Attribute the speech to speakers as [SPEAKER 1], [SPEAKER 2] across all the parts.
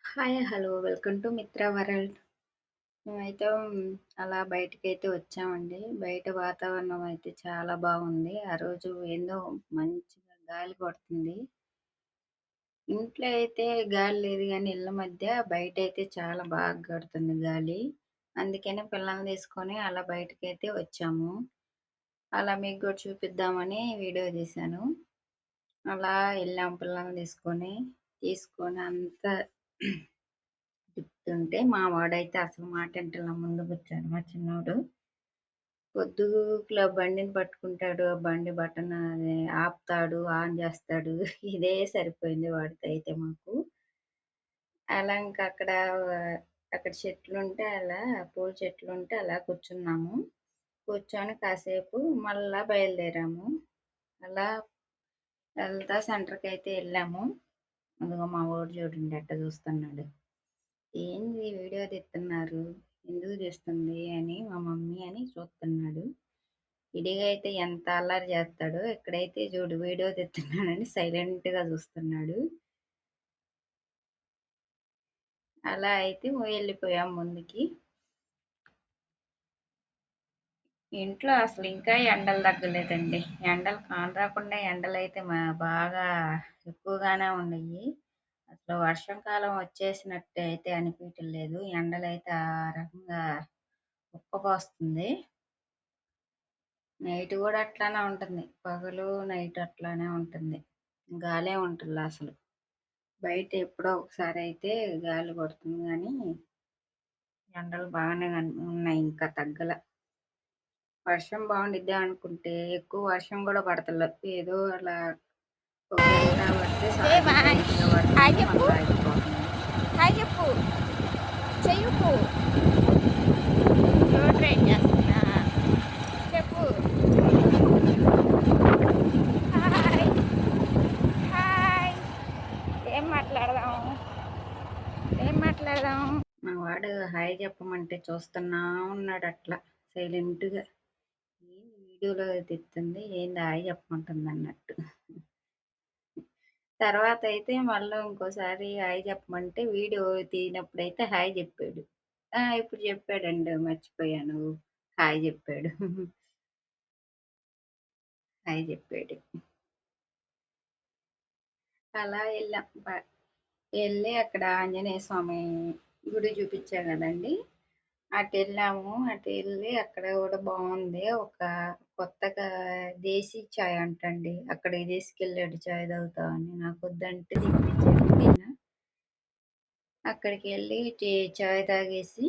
[SPEAKER 1] Hi! Hello! Welcome to మిత్ర world. మేమైతే అలా బయటికైతే వచ్చామండి. బయట వాతావరణం అయితే చాలా బాగుంది. ఆ రోజు ఏందో మంచిగా గాలి కొడుతుంది. ఇంట్లో అయితే గాలి లేదు గానీ, ఇళ్ళ మధ్య బయటైతే చాలా బాగా కొడుతుంది గాలి. అందుకనే పిల్లల్ని తీసుకొని అలా బయటకైతే వచ్చాము. అలా మీకు కూడా చూపిద్దామని వీడియో తీశాను. అలా ఎళ్ళాం పిల్లల్ని తీసుకొని అంతా తిప్పుతుంటే మా వాడైతే అసలు మాటింటలే ముందు కూర్చొని మా చిన్నోడు. పొద్దుగూకులు ఆ బండిని పట్టుకుంటాడు. ఆ బండి బటన్ అది ఆపుతాడు, ఆన్ చేస్తాడు. ఇదే సరిపోయింది వాడితో అయితే మాకు. అలా ఇంక అక్కడ చెట్లుంటే అలా పూల చెట్లుంటే అలా కూర్చున్నాము. కూర్చొని కాసేపు మళ్ళా బయలుదేరాము. అలా వెళ్తా సెంటర్‌కైతే ఎళ్ళాము. అదిగో మా వోడు చూడండి ఎట్ట చూస్తున్నాడు. ఏంది వీడియో తీస్తున్నారు? ఎందుకు తీస్తుంది అని మా మమ్మీ అని చూస్తున్నాడు. విడిగా అయితే ఎంత అల్లరి చేస్తాడో, ఇక్కడైతే చూడు వీడియో తీస్తున్నానని సైలెంట్‌గా చూస్తున్నాడు. అలా అయితే వెళ్ళిపోయాం ముందుకి. ఇంట్లో అసలు ఇంకా ఎండలు తగ్గలేదండి. ఎండలు కానరాకుండా ఎండలైతే బాగా ఎక్కువగానే ఉన్నాయి. అసలు వర్షాకాలం వచ్చేసినట్టు అయితే అనిపియటం లేదు. ఎండలైతే ఆ రకంగా ఉక్కపోస్తుంది. నైట్ గూడా అట్లానే ఉంటుంది. పగలు, నైట్ అట్లానే ఉంటుంది. గాలే ఉంటల్ల అసలు. బయట ఎప్పుడో ఒకసారయితే గాలి కొడుతుంది గానీ, ఎండలు బాగానే ఉన్నాయి ఇంకా తగ్గల. వర్షం బావుండిద్ది అనుకుంటే, ఎక్కువ వర్షం గూడా పడతల్ల. ఏదో అలా ఒక గంట పడితే కంటిన్యూస్‌గా
[SPEAKER 2] హాయ్
[SPEAKER 1] పడుతుంది.
[SPEAKER 2] చెప్పు.
[SPEAKER 1] మళ్ళా ఆగిపోతుంది.
[SPEAKER 2] హాయ్ చెప్పు. చెయ్యపు. రోడ్ రైడ్ చేస్తున్నా. చెప్పు. హాయ్. హాయ్. ఏం మాట్లాడదాం? ఏం మాట్లాడదాం?
[SPEAKER 1] మా వాడు హాయ్ చెప్పమంటే చూస్తున్నా ఉన్నాడట్లా సైలెంట్‌గా. ఏంది వీడియోలో తీస్తుంది, ఏంది హాయ్ చెప్పమంటుందన్నట్టు. తర్వాతయితే మళ్ళా ఇంకోసారి హాయ్ చెప్పమంటే వీడియో తీయనప్పుడైతే హాయ్ జెప్పాడు. ఇప్పుడు జెప్పాడండి మర్చిపోయాను. హాయ్ జెప్పాడు. హాయ్ జెప్పాడు. అలా ఎళ్ళాం. ఎళ్ళి అక్కడ ఆంజనేయ స్వామి గుడి చూపిచ్చా గదండీ! అటెళ్ళాము. అటెళ్ళి అక్కడ గూడా బావుంది. కొత్తగా దేశీ చాయ్ అంటండి. అక్కడికి తీసుకెళ్ళాడు చాయ్ తాగుతావని. నాకొద్దంటే తినిపిచ్చాడు మా ఆయన. అక్కడికెళ్ళి చాయ్ తాగేసి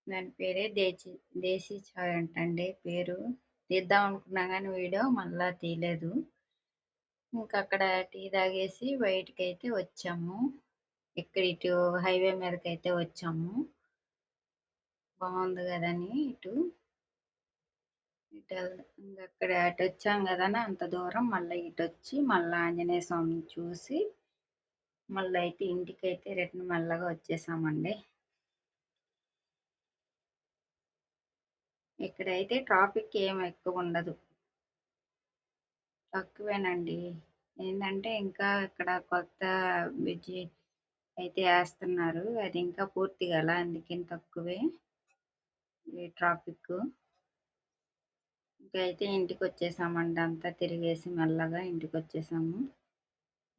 [SPEAKER 1] దాని పేరే దేశీ చాయ్ అంటండి పేరు. తీద్దాం అనుకున్నా గానీ వీడియో మళ్ళా తీయలేదు. ఇంకక్కడ టీ తాగేసి బయటికైతే వచ్చాము. ఇటు హైవే మీదకైతే వచ్చాము. బావుంది గదని ఇంగక్కడ అటొచ్చాం గదని అంత దూరం మళ్ళా ఇటొచ్చి మళ్ళా ఆంజనేయ స్వామిని చూసి మళ్ళా అయితే ఇంటికైతే రిటర్న్ మెల్లగా వచ్చేసామండి. ఇక్కడైతే ట్రాఫిక్ ఏం ఎక్కువుండదు. తక్కువేనండి. ఏందంటే ఇంకా ఇక్కడ కొత్త బ్రిడ్జి అయితే ఏస్తన్నారు. అది ఇంకా పూర్తి గాల అందుకని తక్కువే ఈ ట్రాఫిక్కు. ఇంకైతే ఇంటికొచ్చేసామండి. అంతా తిరిగేసి మెల్లగా ఇంటికొచ్చేసాము.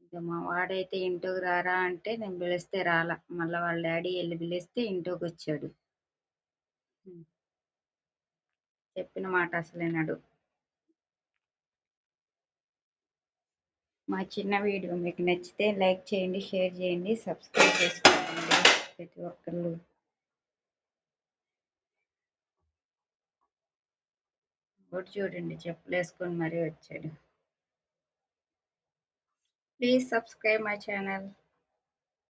[SPEAKER 1] ఇక మా వాడైతే ఇంటికి రారా అంటే నేను పిలిస్తే రాలా. మళ్ళా వాళ్ళ డాడీ ఎళ్లి పిలిస్తే ఇంట్లోకొచ్చాడు. హ్మ్. చెప్పిన మాట అసలినడు. మా చిన్న వీడియో మీకు నచ్చితే లైక్ చేయండి, షేర్ చేయండి, సబ్స్క్రైబ్ చేసుకోండి ప్రతి ఒక్కళ్ళు. ఒకటి చూడండి చెప్పులేసుకొని మరీ వచ్చాడు. Please subscribe my channel.